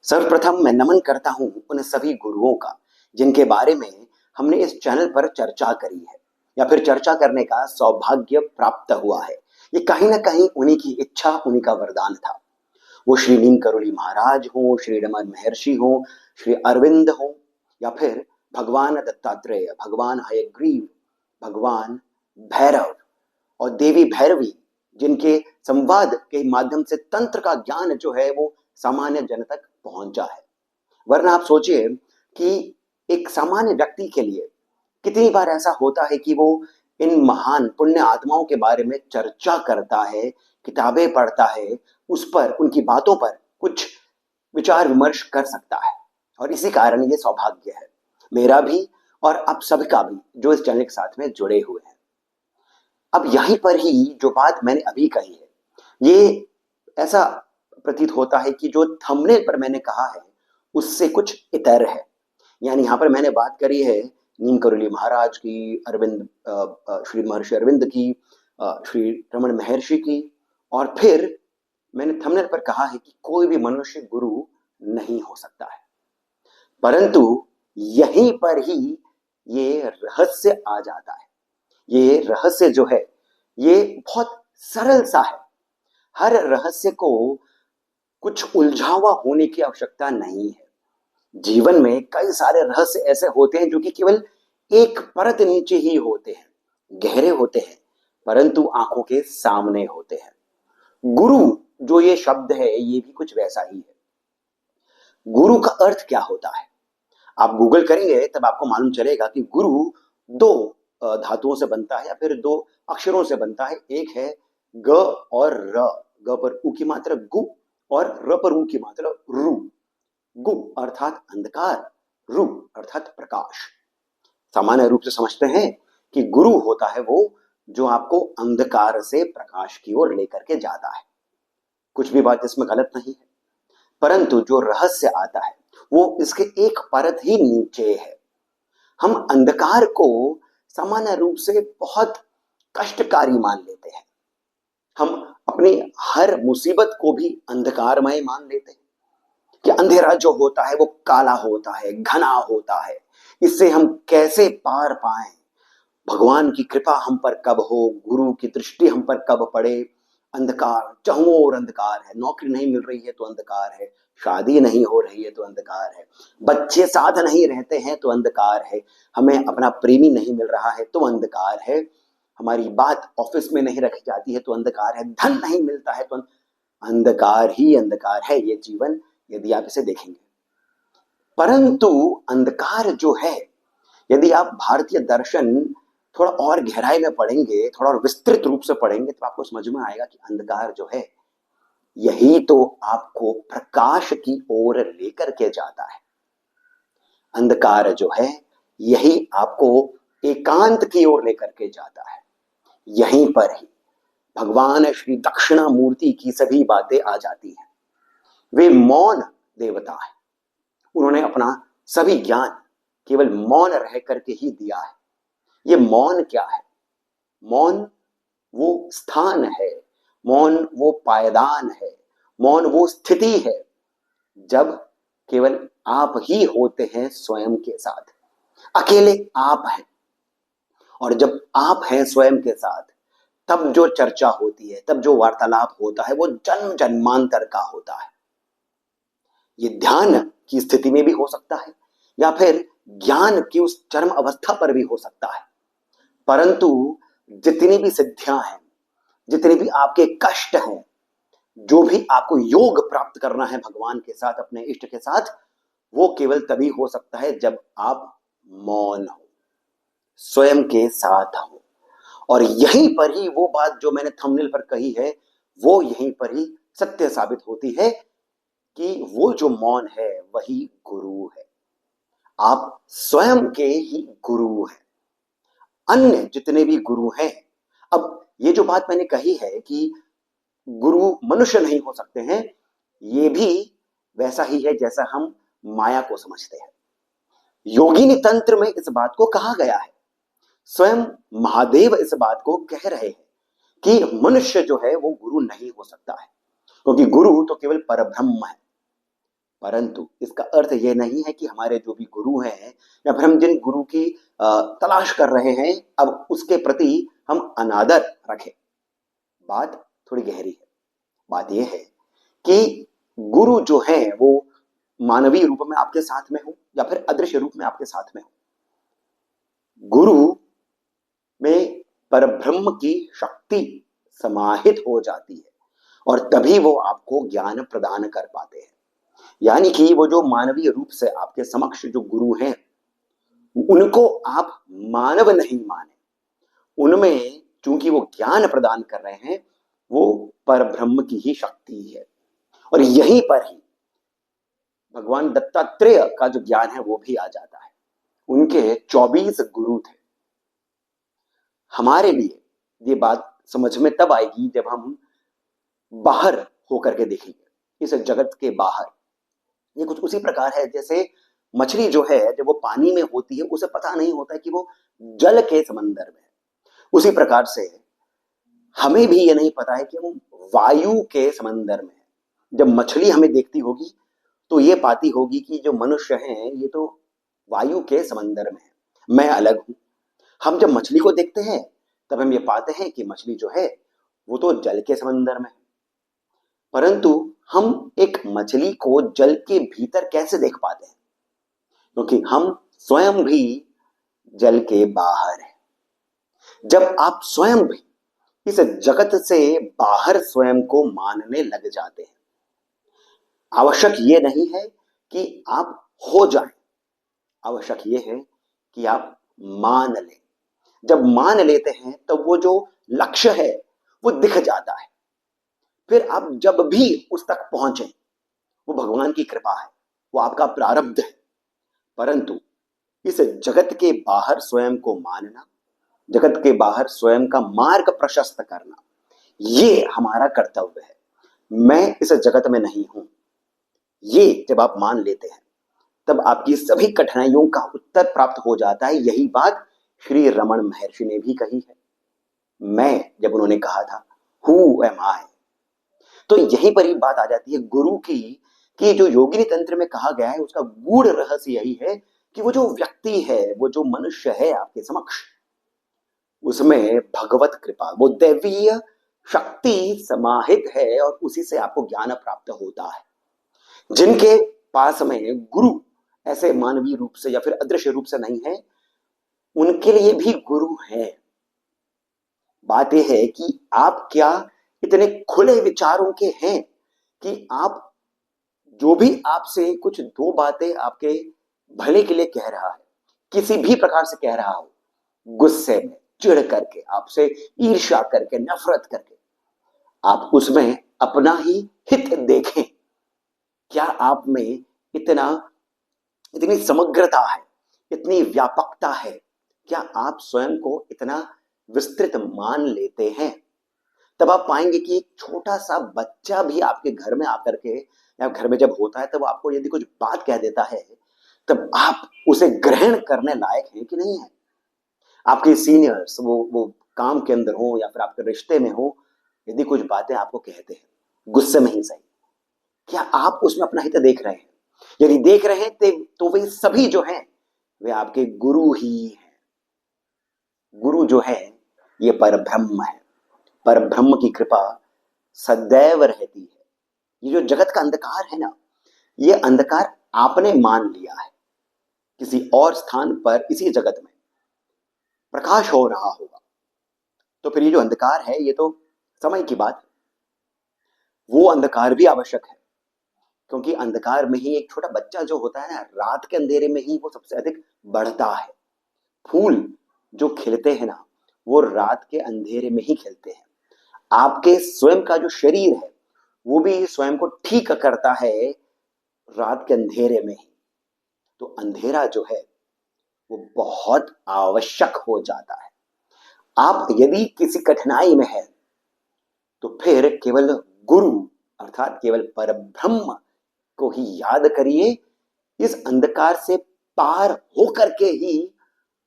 सर्वप्रथम मैं नमन करता हूं उन सभी गुरुओं का जिनके बारे में हमने इस चैनल पर चर्चा करी है या फिर चर्चा करने का सौभाग्य प्राप्त हुआ है। ये कहीं ना कहीं उन्हीं की इच्छा, उन्हीं का वरदान था। वो श्री नीम करोली महाराज हो, श्री रमन महर्षि हो, श्री अरविंद हो, या फिर भगवान दत्तात्रेय, भगवान हयग्रीव, भगवान भैरव और देवी भैरवी, जिनके संवाद के माध्यम से तंत्र का ज्ञान जो है वो सामान्य जन तक पहुंचा है। वरना आप सोचिए कि एक सामान्य व्यक्ति के लिए कितनी बार ऐसा होता है कि वो इन महान पुण्य आत्माओं के बारे में चर्चा करता है, किताबें पढ़ता है, उस पर, उनकी बातों पर कुछ विचार विमर्श कर सकता है। और इसी कारण ये सौभाग्य है मेरा भी और आप सबका भी जो इस चैनल के साथ में जुड़े हुए हैं। अब यहीं पर ही जो बात मैंने अभी कही है, ये ऐसा प्रतीत होता है कि जो थंबनेल पर मैंने कहा है उससे कुछ इतर है। यानी यहां पर मैंने बात करी है नीम करोली महाराज की, श्री महर्षि अरविंद की, श्री रमन महर्षि की, और फिर मैंने थंबनेल पर कहा है कि कोई भी मनुष्य गुरु नहीं हो सकता है। परंतु यहीं पर ही ये रहस्य आ जाता है। ये रहस्य जो है ये बहुत सरल सा है। हर रहस्य को कुछ उलझा हुआ होने की आवश्यकता नहीं है। जीवन में कई सारे रहस्य ऐसे होते हैं जो कि केवल एक परत नीचे ही होते हैं, गहरे होते हैं, परंतु आंखों के सामने होते हैं। गुरु जो ये शब्द है ये भी कुछ वैसा ही है। गुरु का अर्थ क्या होता है? आप गूगल करेंगे तब आपको मालूम चलेगा कि गुरु दो धातुओं से बनता है या फिर दो अक्षरों से बनता है। एक है ग और र, ग पर उ की मात्रा गु और र पर उ की मात्रा रु। गु अर्थात अंधकार, रु अर्थात प्रकाश। सामान्य रूप से समझते हैं कि गुरु होता है वो जो आपको अंधकार से प्रकाश की ओर लेकर के जाता है। कुछ भी बात इसमें गलत नहीं है, परंतु जो रहस्य आता है वो इसके एक परत ही नीचे है। हम अंधकार को सामान्य रूप से बहुत कष्टकारी मान लेते हैं। हम अपनी हर मुसीबत को भी अंधकारमय मान लेते हैं कि अंधेरा जो होता है वो काला होता है, घना होता है, इससे हम कैसे पार पाएं। भगवान की कृपा हम पर कब हो, गुरु की दृष्टि हम पर कब पड़े। अंधकार, चारों ओर अंधकार है, नौकरी नहीं मिल रही है तो अंधकार है, शादी नहीं हो रही है तो अंधकार है, बच्चे साथ नहीं रहते हैं तो अंधकार है, हमें अपना प्रेमी नहीं मिल रहा है तो अंधकार है, हमारी बात ऑफिस में नहीं रखी जाती है तो अंधकार है, धन नहीं मिलता है तो अंधकार ही अंधकार है ये जीवन, यदि आप इसे देखेंगे। परंतु अंधकार जो है, यदि आप भारतीय दर्शन थोड़ा और गहराई में पढ़ेंगे, थोड़ा और विस्तृत रूप से पढ़ेंगे तो आपको समझ में आएगा कि अंधकार जो है यही तो आपको प्रकाश की ओर लेकर के जाता है। अंधकार जो है यही आपको एकांत की ओर लेकर के जाता है। यहीं पर ही भगवान श्री दक्षिणामूर्ति की सभी बातें आ जाती हैं। वे मौन देवता है। उन्होंने अपना सभी ज्ञान केवल मौन रह करके ही दिया है। ये मौन क्या है? मौन वो स्थान है, मौन वो पायदान है, मौन वो स्थिति है जब केवल आप ही होते हैं स्वयं के साथ, अकेले आप हैं। और जब आप हैं स्वयं के साथ तब जो चर्चा होती है, तब जो वार्तालाप होता है वो जन्म जन्मांतर का होता है। ये ध्यान की स्थिति में भी हो सकता है या फिर ज्ञान की उस चरम अवस्था पर भी हो सकता है। परंतु जितनी भी सिद्धियां हैं, जितने भी आपके कष्ट हैं, जो भी आपको योग प्राप्त करना है भगवान के साथ, अपने इष्ट के साथ, वो केवल तभी हो सकता है जब आप मौन हो, स्वयं के साथ हो। और यहीं पर ही वो बात जो मैंने थंबनेल पर कही है वो यहीं पर ही सत्य साबित होती है कि वो जो मौन है वही गुरु है। आप स्वयं के ही गुरु हैं। अन्य जितने भी गुरु हैं, अब ये जो बात मैंने कही है कि गुरु मनुष्य नहीं हो सकते हैं, ये भी वैसा ही है जैसा हम माया को समझते हैं। योगिनी तंत्र में इस बात को कहा गया है। स्वयं महादेव इस बात को कह रहे हैं कि मनुष्य जो है वो गुरु नहीं हो सकता है, क्योंकि गुरु तो केवल परब्रह्म है। परंतु इसका अर्थ ये नहीं है कि हमारे जो भी गुरु हैं या फिर हम जिन गुरु की तलाश कर रहे हैं अब उसके प्रति हम अनादर रखें। बात थोड़ी गहरी है। बात यह है कि गुरु जो है वो मानवीय रूप में आपके साथ में हो या फिर अदृश्य रूप में आपके साथ में हो, गुरु में परब्रह्म की शक्ति समाहित हो जाती है और तभी वो आपको ज्ञान प्रदान कर पाते हैं। यानी कि वो जो मानवीय रूप से आपके समक्ष जो गुरु हैं उनको आप मानव नहीं माने, उनमें चूंकि वो ज्ञान प्रदान कर रहे हैं वो परब्रह्म की ही शक्ति है। और यहीं पर ही भगवान दत्तात्रेय का जो ज्ञान है वो भी आ जाता है। उनके 24 गुरु थे। हमारे लिए ये बात समझ में तब आएगी जब हम बाहर होकर के देखेंगे, इस जगत के बाहर। ये कुछ उसी प्रकार है जैसे मछली जो है जब वो पानी में होती है उसे पता नहीं होता है कि वो जल के समंदर में है। उसी प्रकार से हमें भी ये नहीं पता है कि हम वायु के समंदर में है। जब मछली हमें देखती होगी तो ये पाती होगी कि जो मनुष्य हैं ये तो वायु के समंदर में है, मैं अलग हूं। हम जब मछली को देखते हैं तब हम ये पाते हैं कि मछली जो है वो तो जल के समंदर में है। परंतु हम एक मछली को जल के भीतर कैसे देख पाते हैं? क्योंकि हम स्वयं भी जल के बाहर हैं। जब आप स्वयं भी इस जगत से बाहर स्वयं को मानने लग जाते हैं, आवश्यक ये नहीं है कि आप हो जाएं, आवश्यक ये है कि आप मान लें। जब मान लेते हैं तब तो वो जो लक्ष्य है वो दिख जाता है। फिर आप जब भी उस तक पहुंचे वो भगवान की कृपा है, वो आपका प्रारब्ध है। परंतु इस जगत के बाहर स्वयं को मानना, जगत के बाहर स्वयं का मार्ग प्रशस्त करना, ये हमारा कर्तव्य है। मैं इस जगत में नहीं हूं, ये जब आप मान लेते हैं तब आपकी सभी कठिनाइयों का उत्तर प्राप्त हो जाता है। यही बात श्री रमण महर्षि ने भी कही है। मैं जब उन्होंने कहा था हु एम आई, तो यहीं पर ही बात आ जाती है गुरु की कि जो योगिनी तंत्र में कहा गया है उसका गूढ़ रहस्य यही है कि वो जो व्यक्ति है, वो जो मनुष्य है आपके समक्ष, उसमें भगवत कृपा, वो दैवीय शक्ति समाहित है और उसी से आपको ज्ञान प्राप्त होता है। जिनके पास में गुरु ऐसे मानवीय रूप से या फिर अदृश्य रूप से नहीं है, उनके लिए भी गुरु है। बात यह है कि आप क्या इतने खुले विचारों के हैं कि आप जो भी आपसे कुछ दो बातें आपके भले के लिए कह रहा है, किसी भी प्रकार से कह रहा हो, गुस्से में, चिढ़ करके, आपसे ईर्ष्या करके, नफरत करके, आप उसमें अपना ही हित देखें। क्या आप में इतनी समग्रता है, इतनी व्यापकता है? क्या आप स्वयं को इतना विस्तृत मान लेते हैं? तब आप पाएंगे कि एक छोटा सा बच्चा भी आपके घर में आकर के या घर में जब होता है तब आपको यदि कुछ बात कह देता है तब आप उसे ग्रहण करने लायक हैं कि नहीं है। आपके सीनियर्स वो काम के अंदर हो या फिर आपके रिश्ते में हो, यदि कुछ बातें आपको कहते हैं गुस्से में ही सही, क्या आप उसमें अपना हित देख रहे हैं? यदि देख रहे हैं तो वे सभी जो हैं वे आपके गुरु ही हैं। गुरु जो है ये परब्रह्म है। परब्रह्म की कृपा सदैव रहती है। ये जो जगत का अंधकार है ना, ये अंधकार आपने मान लिया है। किसी और स्थान पर इसी जगत में प्रकाश हो रहा होगा, तो फिर ये जो अंधकार है ये तो समय की बात है। वो अंधकार भी आवश्यक है, क्योंकि अंधकार में ही एक छोटा बच्चा जो होता है ना, रात के अंधेरे में ही वो सबसे अधिक बढ़ता है। फूल जो खिलते हैं ना, वो रात के अंधेरे में ही खिलते हैं। आपके स्वयं का जो शरीर है वो भी स्वयं को ठीक करता है रात के अंधेरे में ही। तो अंधेरा जो है वो बहुत आवश्यक हो जाता है। आप यदि किसी कठिनाई में हैं तो फिर केवल गुरु अर्थात केवल परब्रह्म को ही याद करिए। इस अंधकार से पार होकर के ही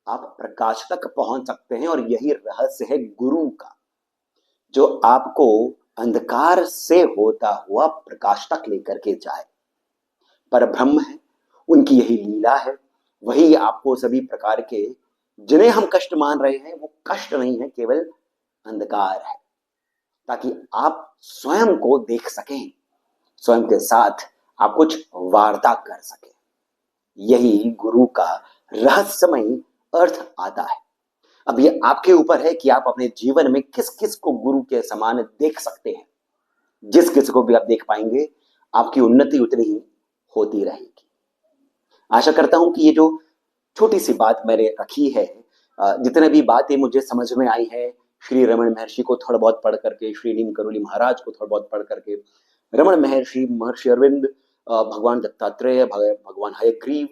आप प्रकाश तक पहुंच सकते हैं, और यही रहस्य है गुरु का, जो आपको अंधकार से होता हुआ प्रकाश तक लेकर के जाए। परब्रह्म है, उनकी यही लीला है। वही आपको सभी प्रकार के जिन्हें हम कष्ट मान रहे हैं वो कष्ट नहीं है, केवल अंधकार है, ताकि आप स्वयं को देख सकें, स्वयं के साथ आप कुछ वार्ता कर सकें। यही गुरु का रहस्यमय अर्थ आता है। अब ये आपके ऊपर है कि आप अपने जीवन में किस किस को गुरु के समान देख सकते हैं। जिस किस को भी आप देख पाएंगे, आपकी उन्नति उतनी ही होती रहेगी। आशा करता हूं कि ये जो छोटी सी बात मैंने रखी है, जितने भी बातें मुझे समझ में आई है, श्री रमण महर्षि को थोड़ा बहुत पढ़ करके, श्री नीम करोली महाराज को थोड़ा बहुत पढ़ करके, रमण महर्षि, महर्षि अरविंद, भगवान दत्तात्रेय, भगवान हयग्रीव,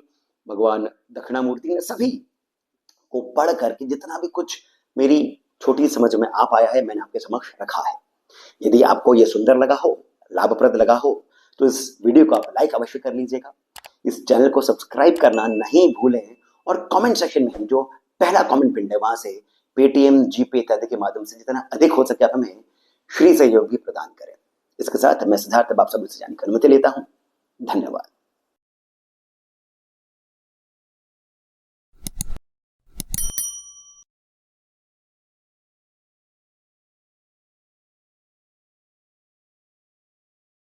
भगवान दक्षिणामूर्ति ने सभी को पढ़ करके जितना भी कुछ मेरी छोटी समझ में आ पाया है, मैंने आपके समक्ष रखा है। यदि आपको यह सुंदर लगा हो, लाभप्रद लगा हो, तो इस वीडियो को आप लाइक अवश्य कर लीजिएगा। इस चैनल को सब्सक्राइब करना नहीं भूलें और कमेंट सेक्शन में जो पहला कमेंट पिन है वहां से पेटीएम, जीपे इत्यादि के माध्यम से जितना अधिक हो सके आप हमें श्री सहयोग भी प्रदान करें। इसके साथ मैं सिद्धार्थ आप सबसे जानकर अनुमति लेता हूं। धन्यवाद।